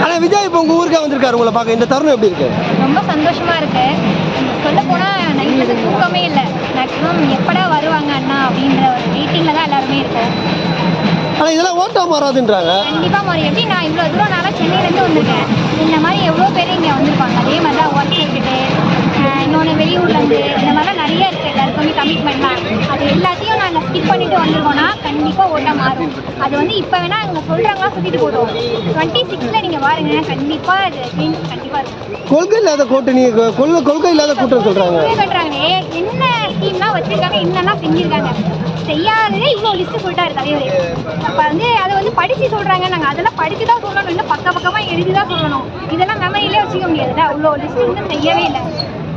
ஆனால் விஜய் இப்போ உங்கள் ஊருக்கே வந்திருக்காரு, உங்களை பார்க்க இந்த தருணம் எப்படி இருக்கு? ரொம்ப சந்தோஷமா இருக்கு. சொல்ல போனா நைட்டு தூக்கமே இல்லை. மேக்ஸிமம் எப்படா வருவாங்க அண்ணா அப்படின்ற ஒரு வெயிட்டிங்ல தான் எல்லாருமே இருக்கோம். ஆனால் இதெல்லாம் ஓட்டா மாறாதுன்றாங்க. கண்டிப்பா மாறி. எப்படி நான் இவ்வளோ தூரம் நாளாக சென்னையிலேருந்து வந்திருக்கேன். இந்த மாதிரி எவ்வளோ பேர் இங்கே வந்திருப்பாங்க. அதே மாதிரி தான் ஒர்க் விட்டுட்டு இன்னொன்று வெளியூர்லேருந்து இந்த மாதிரிலாம் நிறைய இருக்குது. எல்லாருக்குமே கமிட்மெண்ட்லாம் அது எல்லாத்தையும் நாங்கள் ஸ்கிப் பண்ணிட்டு வந்திருக்கோம்னா கண்டிப்பாக ஓட்டா மாறும். அது வந்து இப்போ வேணால் அங்கே சொல்கிறாங்களா சொல்லிட்டு போதும். 26ல் நீங்கள் பாருங்க, கண்டிப்பாக அது சேஞ்ச் கண்டிப்பாக இருக்கும். கொள்கை இல்லாத கூட்டணி, கொள்கை இல்லாத கூட்டம் சொல்கிறாங்க. பண்ணுறாங்களே என்ன ஸ்கீம்லாம் வச்சுருக்காங்க, என்னெல்லாம் செஞ்சுருக்காங்க. செய்யாததே இவ்வளோ லிஸ்ட்டு போட்டாரு தலைவர். அப்போ வந்து அதை வந்து படித்து சொல்கிறாங்க. நாங்கள் அதெல்லாம் படித்து தான் சொல்லணும், இல்லை பக்கமாக எழுதி தான் சொல்லணும். இதெல்லாம் மெமரியிலே வச்சுக்க முடியாதுல்ல. அவ்வளோ லிஸ்ட்டு வந்து செய்யவே இல்லை.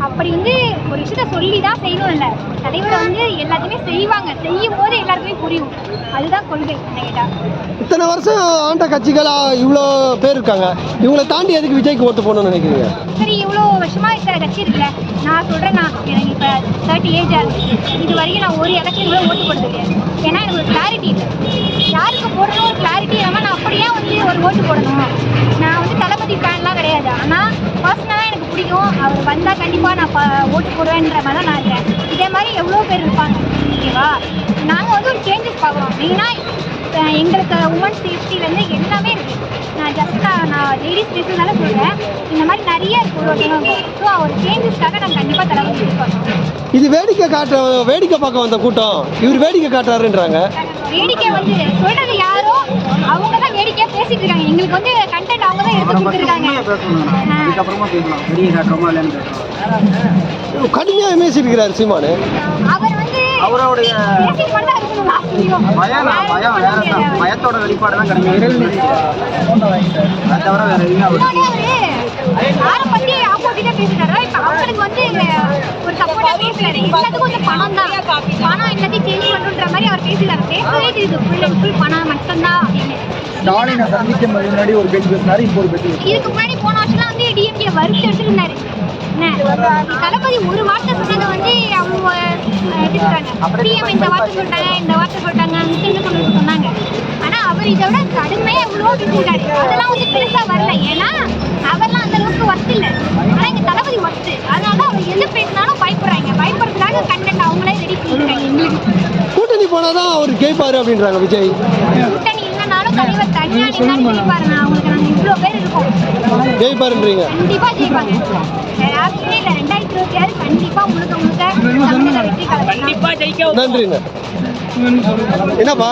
அப்படி வந்து ஒரு விஷயத்த சொல்லி தான் செய்யணும். இல்லை தலைவரை வந்து எல்லாத்தையுமே செய்வாங்க. செய்யும் போது எல்லாருக்குமே புரியும். அதுதான் கொள்கை என்ன கேட்டால். இத்தனை வருஷம் ஆண்ட கட்சிகளாக இவ்வளோ பேர் இருக்காங்க, இவங்களை தாண்டி எதுக்கு விஜய்க்கு ஓட்டு போகணும்னு நினைக்கிறீங்க? சரி, இவ்வளோ வருஷமாக இருக்கிற கட்சி இருக்குல்ல, நான் சொல்கிறேன், நான் எனக்கு இப்போ 30 ஏஜ் ஆகுது. இது வரைக்கும் நான் ஒரு எலெக்ஷன் கூட ஓட்டு போடுறது கிடையாது. ஏன்னா எனக்கு ஒரு கிளாரிட்டி இல்லை. யாருக்கு போடணும் ஒரு கிளாரிட்டி இல்லாமல் நான் அப்படியே வந்து ஒரு ஓட்டு போடணும். நான் வந்து தளபதி ஃபேன்லாம் கிடையாது. ஆனால் பர்சனலாக எனக்கு பிடிக்கும். அவர் வந்தால் கண்டிப்பாக நான் ஓட்டு போடுவேன்ற மாதிரி தான் நான் இருக்கேன். இதே மாதிரி எவ்வளோ பேர் இருப்பாங்க. ஓகேவா? நாங்கள் வந்து ஒரு சேஞ்சஸ் பார்க்குறோம். மெயினாக எங்களுக்கு உமன் சேஃப்டிலேருந்து எல்லாமே இருக்குது. நான் லேடிஸ் பேசுறதுனால சொல்கிறேன். இந்த மாதிரி நிறைய இருக்குது ஒரு ஒருத்தவங்க. ஸோ ஒரு சேஞ்சஸ்க்காக நாங்கள் கண்டிப்பாக தளபதி பார்க்கணும். இது வேடிக்கை பார்க்க வந்த கூட்டம், இவர் வேடிக்கை காட்டுறாருன்றாங்க. வேடிக்கை வந்து சொல்றது யாரோ அவங்க தான் வேடிக்கையா பேசிட்டு இருக்காங்க. எங்களுக்கு வந்து கண்டென்ட் அவங்க தான் எடுத்து கொடுத்துருக்காங்க. கடுமையாக பேசியிருக்கிறார் சீமானு. அவர் வந்து அவருடைய பயத்தோட வெளிப்பாடு தான் கிடைக்கும். யாரை பத்தி ஆப்போசிட்டா பேசுறாரோ இப்ப அவங்களுக்கு வந்து ஒரு சப்போர்ட்டா பேசுறாரு. எல்லாத்துக்கும் வந்து பணம் தான், பணம் எல்லாத்தையும் சேஞ்ச் பண்ணுன்ற மாதிரி அவர் பேசுறாரு. பேசவே தெரியுது ஃபுல் அண்ட் ஃபுல் பணம் மட்டும்தான் அப்படின்னு. ஸ்டாலினை சந்திக்க முன்னாடி ஒரு பேச்சு பேசினாரு, இப்போ ஒரு பேச்சு. இதுக்கு முன்னாடி போன வருஷம்லாம் வந்து டிஎம்கே வறுத்து எடுத்துருந்தாரு. தளபதி ஒரு வார்த்தை சொன்னதை வந்து அவங்க எப்படி சொல்றாங்க, பிஎம் இந்த வார்த்தை சொல்லிட்டாங்க சொன்னாங்க. ஆனா அவர் இதை விட கடுமையா எவ்வளோ பேசிட்டாரு. அதெல்லாம் வந்து பெருசா வரல. ஏன்னா அவர்லாம் அந்த அளவுக்கு ஒர்த்து இல்லை. ஆனா இங்க தளபதி ஒர்த்து. அதனால அவர் எது பேசினாலும் பயப்படுறாங்க. பயப்படுறதுக்காக கண்டென்ட் அவங்களே ரெடி பண்ணிருக்காங்க. எங்களுக்கு கூட்டணி போனாதான் அவர் கேட்பாரு அப்படின்றாங்க விஜய். கூட்டணி இல்லைனாலும் தலைவர் தனியா நின்னாலும் ஜெயிப்பாருங்க. அவங்களுக்கு நாங்கள் இவ்வளோ பேர் இருக்கோம். ஜெயிப்பாருன்றீங்க? கண்டிப்பா ஜெயிப்பாங்க. யாருக்குமே இல்லை. 2026 கண்டிப்பா முழுக்க தமிழக வெற்றி கலந்து. நன்றிங்க. என்னப்பா